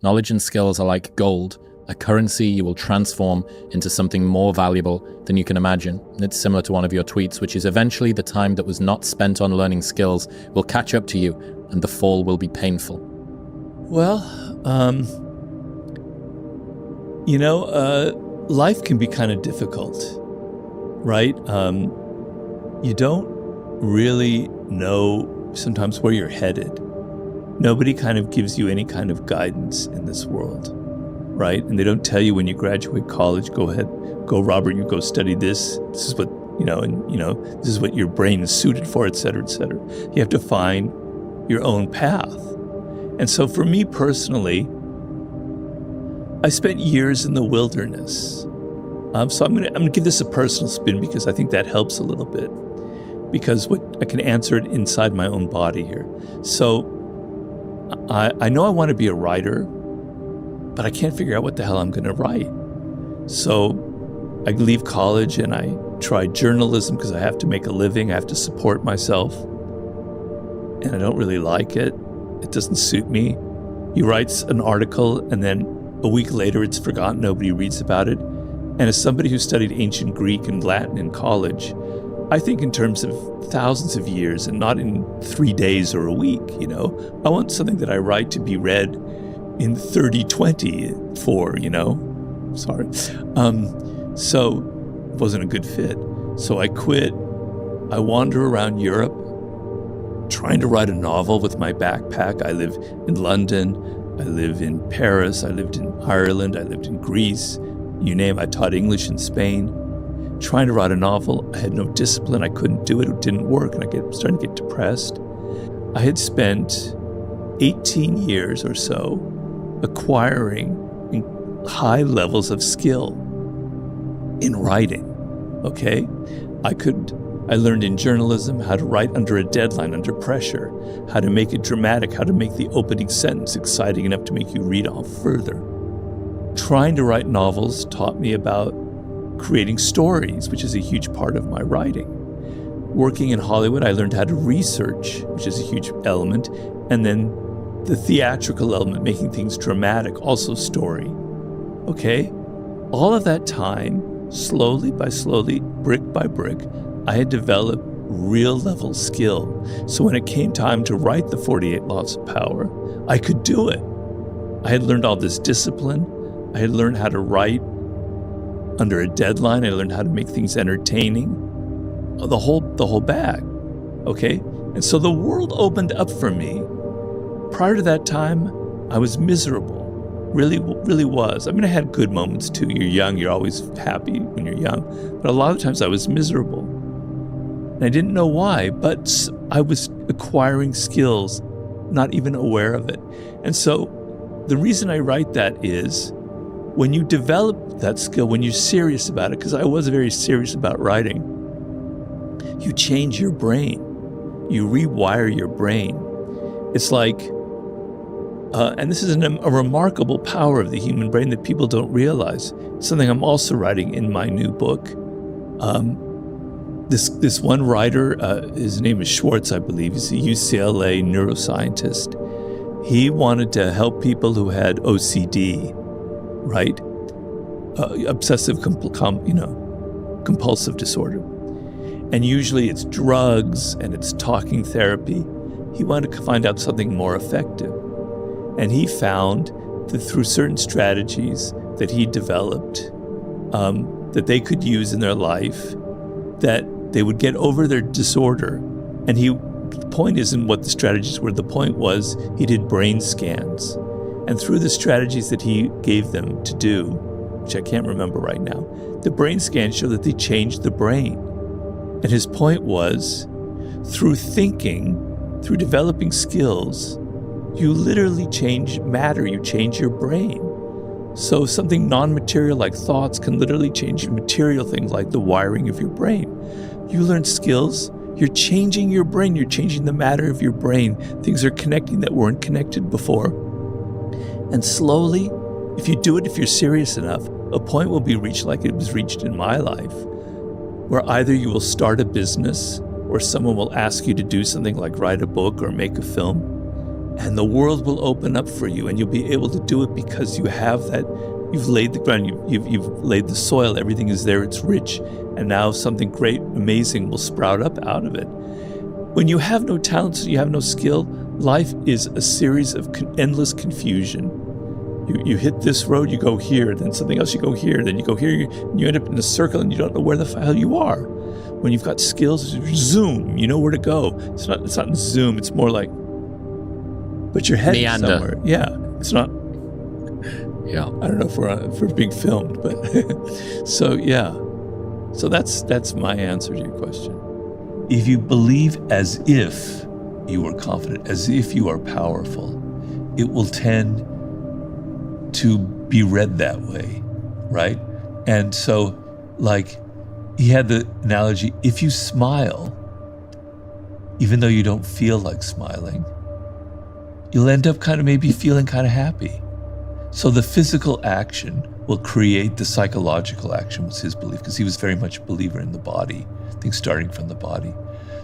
Knowledge and skills are like gold, a currency you will transform into something more valuable than you can imagine. It's similar to one of your tweets, which is eventually the time that was not spent on learning skills will catch up to you and the fall will be painful. Well, life can be kind of difficult, right? You don't really know sometimes where you're headed. Nobody kind of gives you any kind of guidance in this world, right? And they don't tell you when you graduate college, go ahead, go Robert, you go study this. This is what, this is what your brain is suited for, et cetera, et cetera. You have to find your own path. And so for me personally, I spent years in the wilderness. So I'm gonna give this a personal spin because I think that helps a little bit. Because I can answer it inside my own body here. So I know I want to be a writer, but I can't figure out what the hell I'm going to write. So I leave college and I try journalism because I have to make a living. I have to support myself. And I don't really like it. It doesn't suit me. He writes an article and then a week later it's forgotten. Nobody reads about it. And as somebody who studied ancient Greek and Latin in college, I think in terms of thousands of years and not in 3 days or a week, I want something that I write to be read in 3024, sorry. So it wasn't a good fit. So I quit. I wander around Europe trying to write a novel with my backpack. I live in London. I live in Paris. I lived in Ireland. I lived in Greece. You name it. I taught English in Spain. Trying to write a novel, I had no discipline, I couldn't do it, it didn't work, and I was starting to get depressed. I had spent 18 years or so acquiring high levels of skill in writing, okay? I learned in journalism how to write under a deadline, under pressure, how to make it dramatic, how to make the opening sentence exciting enough to make you read on further. Trying to write novels taught me about creating stories, which is a huge part of my writing. Working in Hollywood, I learned how to research, which is a huge element, and then the theatrical element, making things dramatic, also story. Okay? All of that time, slowly by slowly, brick by brick, I had developed real level skill. So when it came time to write the 48 Laws of Power, I could do it. I had learned all this discipline. I had learned how to write under a deadline. I learned how to make things entertaining, the whole bag, okay? And so the world opened up for me. Prior to that time, I was miserable, really, really was. I mean, I had good moments too. You're young, you're always happy when you're young, but a lot of times I was miserable. And I didn't know why, but I was acquiring skills, not even aware of it. And so the reason I write that is, when you develop that skill, when you're serious about it, because I was very serious about writing, you change your brain. You rewire your brain. It's like, and this is a remarkable power of the human brain that people don't realize. Something I'm also writing in my new book. This one writer, his name is Schwartz, I believe. He's a UCLA neuroscientist. He wanted to help people who had OCD, right? Obsessive compulsive disorder. And usually it's drugs and it's talking therapy. He wanted to find out something more effective. And he found that through certain strategies that he developed, that they could use in their life, that they would get over their disorder. And the point isn't what the strategies were. The point was he did brain scans. And through the strategies that he gave them to do, which I can't remember right now, the brain scans show that they changed the brain. And his point was, through thinking, through developing skills, you literally change matter, you change your brain. So something non-material like thoughts can literally change material things like the wiring of your brain. You learn skills, you're changing your brain, you're changing the matter of your brain. Things are connecting that weren't connected before. And slowly, if you do it, if you're serious enough, a point will be reached like it was reached in my life, where either you will start a business or someone will ask you to do something like write a book or make a film. and the world will open up for you, and you'll be able to do it because you have that. You've laid the ground, you've laid the soil, everything is there, it's rich, and now something great, amazing will sprout up out of it. When you have no talents, you have no skill, life is a series of endless confusion. You hit this road, you go here, then something else, you go here, then you go here, you end up in a circle and you don't know where the hell you are. When you've got skills, zoom, you know where to go. It's not zoom, it's more like, but your head is somewhere. Yeah, it's not. Yeah. I don't know if we're being filmed, but so yeah. So that's my answer to your question. If you believe as if you are confident, as if you are powerful, it will tend to be read that way, right? And so, like, he had the analogy, if you smile, even though you don't feel like smiling, you'll end up kind of maybe feeling kind of happy. So the physical action will create the psychological action, was his belief, because he was very much a believer in the body, I think starting from the body.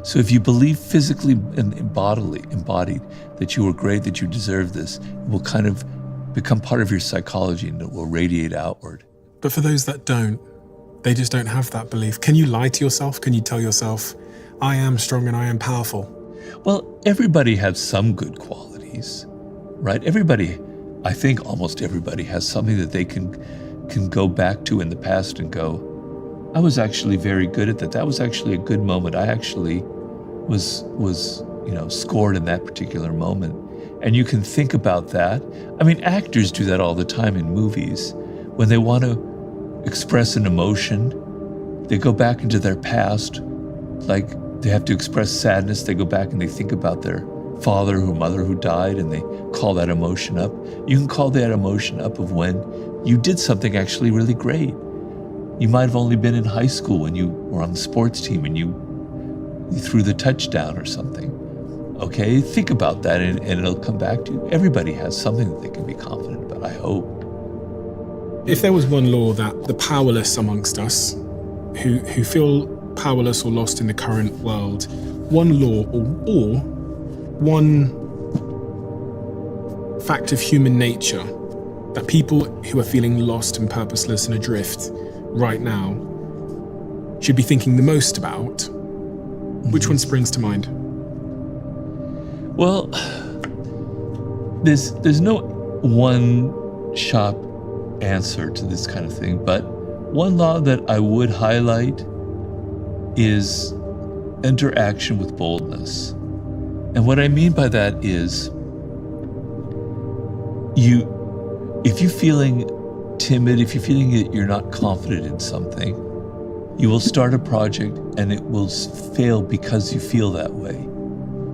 So if you believe physically and embodied that you are great, that you deserve this, it will kind of become part of your psychology and it will radiate outward. But for those that don't, they just don't have that belief. Can you lie to yourself? Can you tell yourself, I am strong and I am powerful? Well, everybody has some good qualities, right? I think almost everybody has something that they can go back to in the past and go, I was actually very good at that. That was actually a good moment. I actually was scored in that particular moment. And you can think about that. I mean, actors do that all the time in movies. When they want to express an emotion, they go back into their past. Like they have to express sadness, they go back and they think about their father or mother who died and they call that emotion up. You can call that emotion up of when you did something actually really great. You might have only been in high school when you were on the sports team and you threw the touchdown or something. Okay, think about that and it'll come back to you. Everybody has something that they can be confident about, I hope. If there was one law that the powerless amongst us, who feel powerless or lost in the current world, one law or one fact of human nature that people who are feeling lost and purposeless and adrift right now should be thinking the most about, which one springs to mind? Well, there's no one sharp answer to this kind of thing, but one law that I would highlight is interaction with boldness. And what I mean by that is if you're feeling timid, if you're feeling that you're not confident in something, you will start a project and it will fail because you feel that way,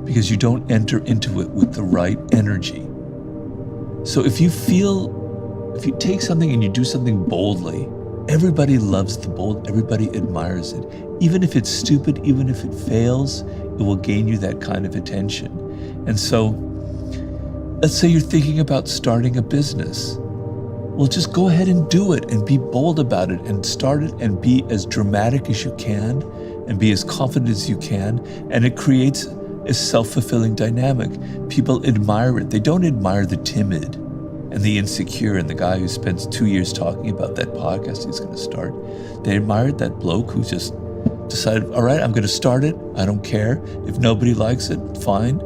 because you don't enter into it with the right energy. So if you take something and you do something boldly, everybody loves the bold, everybody admires it. Even if it's stupid, even if it fails, it will gain you that kind of attention. And so, let's say you're thinking about starting a business. Well, just go ahead and do it and be bold about it and start it and be as dramatic as you can and be as confident as you can. And it creates a self-fulfilling dynamic. People admire it. They don't admire the timid and the insecure and the guy who spends 2 years talking about that podcast he's going to start. They admired that bloke who just decided, all right, I'm going to start it. I don't care. If nobody likes it, fine.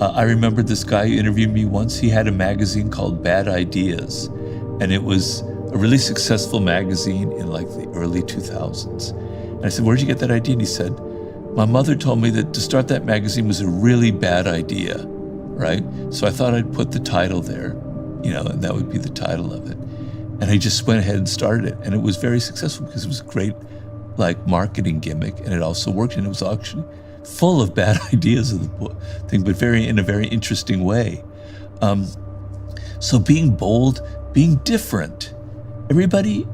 I remember this guy who interviewed me once. He had a magazine called Bad Ideas, and it was a really successful magazine in like the early 2000s. And I said, where'd you get that idea? And he said, my mother told me that to start that magazine was a really bad idea, right? So I thought I'd put the title there, and that would be the title of it. And I just went ahead and started it. And it was very successful because it was a great marketing gimmick, and it also worked, and it was actually full of bad ideas of the thing, but in a very interesting way. So being bold, being different. Everybody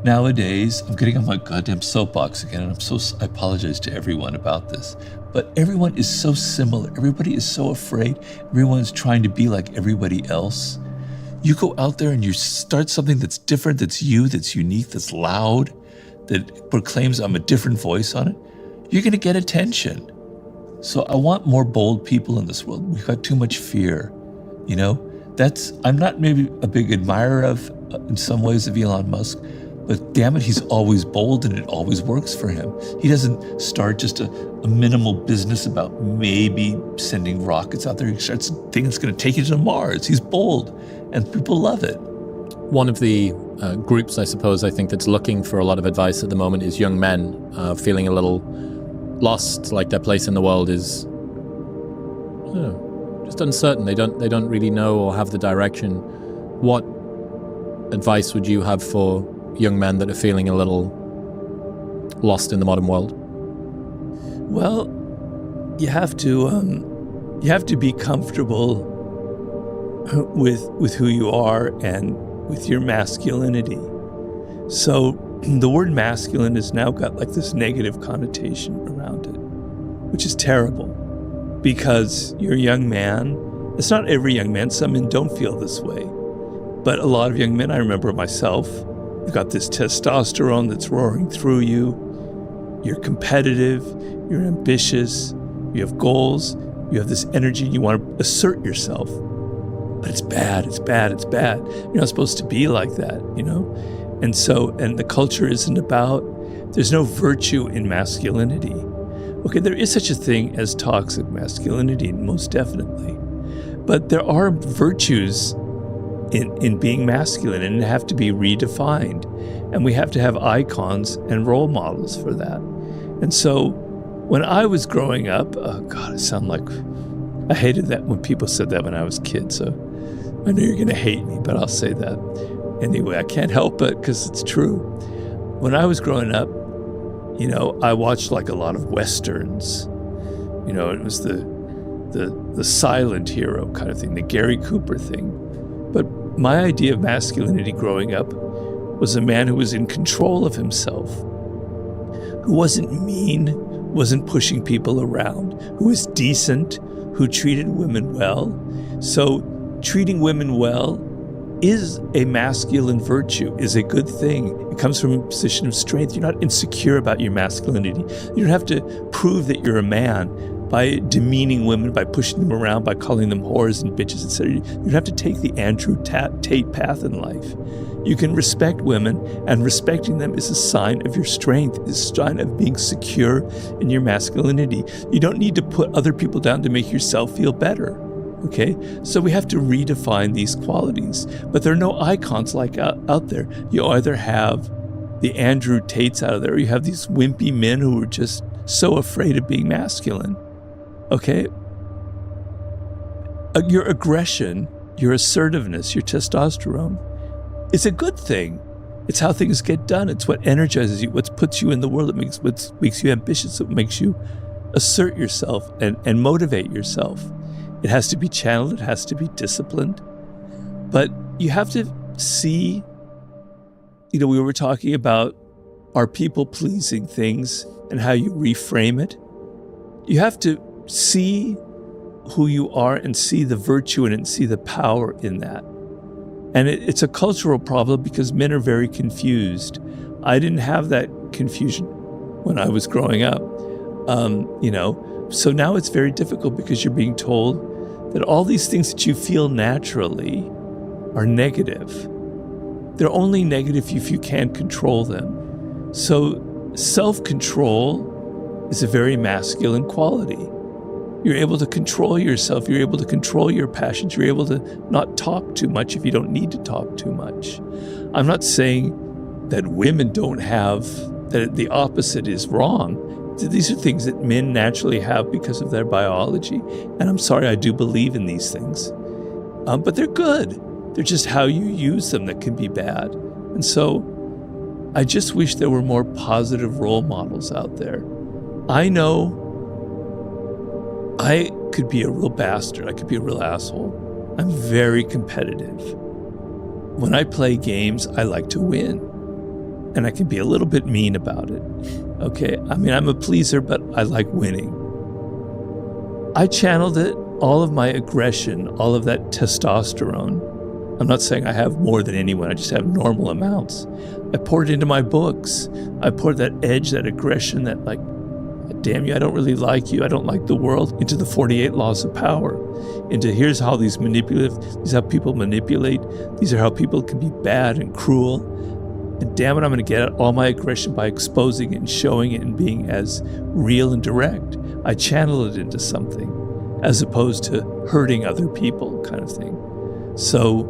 nowadays, I'm getting on my goddamn soapbox again, and I apologize to everyone about this, but everyone is so similar. Everybody is so afraid. Everyone's trying to be like everybody else. You go out there and you start something that's different, that's you, that's unique, that's loud, that proclaims I'm a different voice on it, you're going to get attention. So I want more bold people in this world. We've got too much fear, you know? I'm not maybe a big admirer of, in some ways, of Elon Musk, but damn it, he's always bold and it always works for him. He doesn't start just a minimal business about maybe sending rockets out there. He starts a thing that's going to take you to Mars. He's bold and people love it. One of the groups, I suppose, I think that's looking for a lot of advice at the moment is young men feeling a little lost, like their place in the world is just uncertain. They don't really know or have the direction. What advice would you have for young men that are feeling a little lost in the modern world? Well, you have to be comfortable with who you are and with your masculinity. So the word masculine has now got like this negative connotation around it, which is terrible because you're a young man. It's not every young man. Some men don't feel this way. But a lot of young men, I remember myself, you've got this testosterone that's roaring through you. You're competitive, you're ambitious, you have goals, you have this energy, you want to assert yourself. But it's bad, it's bad, it's bad. You're not supposed to be like that, you know? And the culture isn't about, there's no virtue in masculinity. Okay, there is such a thing as toxic masculinity, most definitely. But there are virtues in being masculine, and they have to be redefined. And we have to have icons and role models for that. And so when I was growing up, oh God, I sound like, I hated that when people said that when I was a kid. So I know you're going to hate me, but I'll say that. Anyway, I can't help it because it's true. When I was growing up, you know, I watched like a lot of Westerns. You know, it was the silent hero kind of thing, the Gary Cooper thing. But my idea of masculinity growing up was a man who was in control of himself, who wasn't mean, wasn't pushing people around, who was decent, who treated women well. So treating women well is a masculine virtue, is a good thing. It comes from a position of strength. You're not insecure about your masculinity. You don't have to prove that you're a man by demeaning women, by pushing them around, by calling them whores and bitches, etc. You don't have to take the Andrew Tate path in life. You can respect women, and respecting them is a sign of your strength, is a sign of being secure in your masculinity. You don't need to put other people down to make yourself feel better. Okay, so we have to redefine these qualities, but there are no icons like out there. You either have the Andrew Tates out there, or you have these wimpy men who are just so afraid of being masculine. Okay, your aggression, your assertiveness, your testosterone, it's a good thing. It's how things get done. It's what energizes you, what puts you in the world. What makes you ambitious. It makes you assert yourself and motivate yourself. It has to be channeled. It has to be disciplined. But you have to see, you know, we were talking about our people-pleasing things and how you reframe it. You have to see who you are and see the virtue in it and see the power in that. And it's a cultural problem because men are very confused. I didn't have that confusion when I was growing up, you know. So now it's very difficult because you're being told that all these things that you feel naturally are negative. They're only negative if you can't control them. So self-control is a very masculine quality. You're able to control yourself. You're able to control your passions. You're able to not talk too much if you don't need to talk too much. I'm not saying that women don't have, that the opposite is wrong. These are things that men naturally have because of their biology. And I'm sorry, I do believe in these things. But they're good. They're just how you use them that can be bad. And so I just wish there were more positive role models out there. I know I could be a real bastard. I could be a real asshole. I'm very competitive. When I play games, I like to win. And I can be a little bit mean about it. Okay? I mean, I'm a pleaser, but I like winning. I channeled it, all of my aggression, all of that testosterone. I'm not saying I have more than anyone. I just have normal amounts. I poured it into my books. I poured that edge, that aggression, that like damn you, I don't really like you, I don't like the world, into the 48 laws of power, into here's how these are how people manipulate, these are how people can be bad and cruel, and damn it, I'm going to get at all my aggression by exposing it and showing it and being as real and direct. I channel it into something as opposed to hurting other people kind of thing. So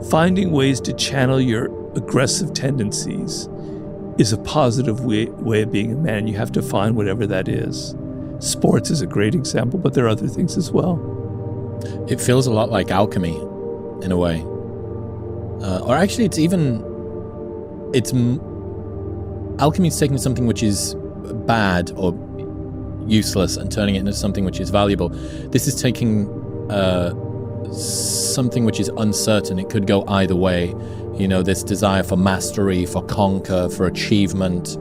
finding ways to channel your aggressive tendencies is a positive way of being a man. You have to find whatever that is. Sports is a great example, but there are other things as well. It feels a lot like alchemy, in a way. Or actually, alchemy is taking something which is bad or useless and turning it into something which is valuable. This is taking something which is uncertain. It could go either way. You know, this desire for mastery, for conquer, for achievement,